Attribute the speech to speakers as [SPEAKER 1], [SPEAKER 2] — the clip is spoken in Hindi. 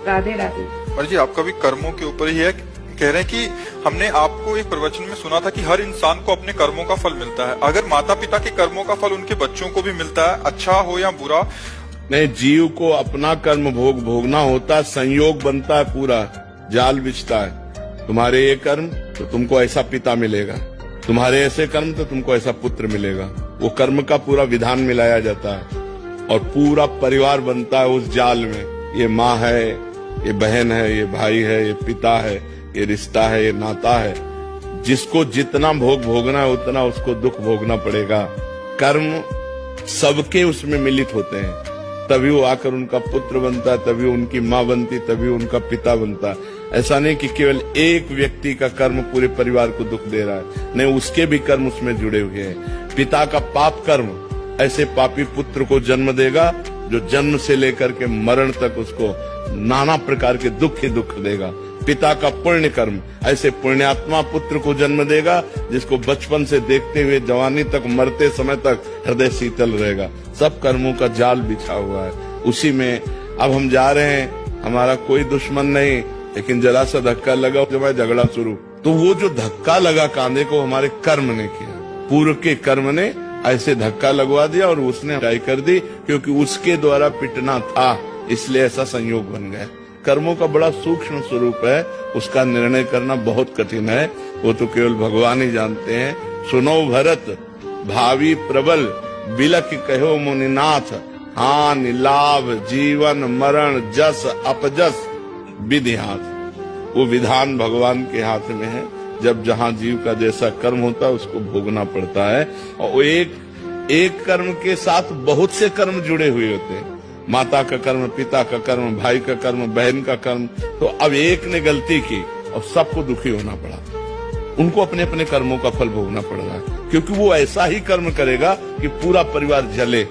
[SPEAKER 1] राधे राधे।
[SPEAKER 2] और जी आपका भी कर्मों के ऊपर ही है, कह रहे हैं कि हमने आपको एक प्रवचन में सुना था कि हर इंसान को अपने कर्मों का फल मिलता है। अगर माता पिता के कर्मों का फल उनके बच्चों को भी मिलता है, अच्छा हो या बुरा,
[SPEAKER 3] नहीं, जीव को अपना कर्म भोगना होता है, संयोग बनता है, पूरा जाल बिछता है। तुम्हारे ये कर्म तो तुमको ऐसा पिता मिलेगा, तुम्हारे ऐसे कर्म तो तुमको ऐसा पुत्र मिलेगा। वो कर्म का पूरा विधान मिलाया जाता है और पूरा परिवार बनता है उस जाल में। ये माँ है, ये बहन है, ये भाई है, ये पिता है, ये रिश्ता है, ये नाता है। जिसको जितना भोगना है उतना उसको दुख भोगना पड़ेगा। कर्म सबके उसमें मिलित होते हैं, तभी वो आकर उनका पुत्र बनता है, तभी उनकी माँ बनती, तभी उनका पिता बनता है। ऐसा नहीं कि केवल एक व्यक्ति का कर्म पूरे परिवार को दुख दे रहा है, नहीं, उसके भी कर्म उसमें जुड़े हुए हैं। पिता का पाप कर्म ऐसे पापी पुत्र को जन्म देगा जो जन्म से लेकर के मरण तक उसको नाना प्रकार के दुख ही दुख देगा। पिता का पुण्य कर्म ऐसे पुण्यात्मा पुत्र को जन्म देगा जिसको बचपन से देखते हुए जवानी तक, मरते समय तक हृदय शीतल रहेगा। सब कर्मों का जाल बिछा हुआ है उसी में। अब हम जा रहे हैं, हमारा कोई दुश्मन नहीं, लेकिन जरा सा धक्का लगा जब झगड़ा शुरू, तो वो जो धक्का लगा कांधे को हमारे कर्म ने किया, पूर्व के कर्म ने ऐसे धक्का लगवा दिया और उसने हटाई कर दी, क्योंकि उसके द्वारा पिटना था, इसलिए ऐसा संयोग बन गया। कर्मों का बड़ा सूक्ष्म स्वरूप है, उसका निर्णय करना बहुत कठिन है, वो तो केवल भगवान ही जानते हैं। सुनो भरत भावी प्रबल, बिलख कहो मुनिनाथ, हानि लाभ जीवन मरण जस अपजस विधि हाथ। वो विधान भगवान के हाथ में है। जब जहाँ जीव का जैसा कर्म होता है उसको भोगना पड़ता है, और वो एक कर्म के साथ बहुत से कर्म जुड़े हुए होते हैं। माता का कर्म, पिता का कर्म, भाई का कर्म, बहन का कर्म। तो अब एक ने गलती की और सबको दुखी होना पड़ा, उनको अपने अपने कर्मों का फल भोगना पड़ रहा है, क्योंकि वो ऐसा ही कर्म करेगा कि पूरा परिवार जले।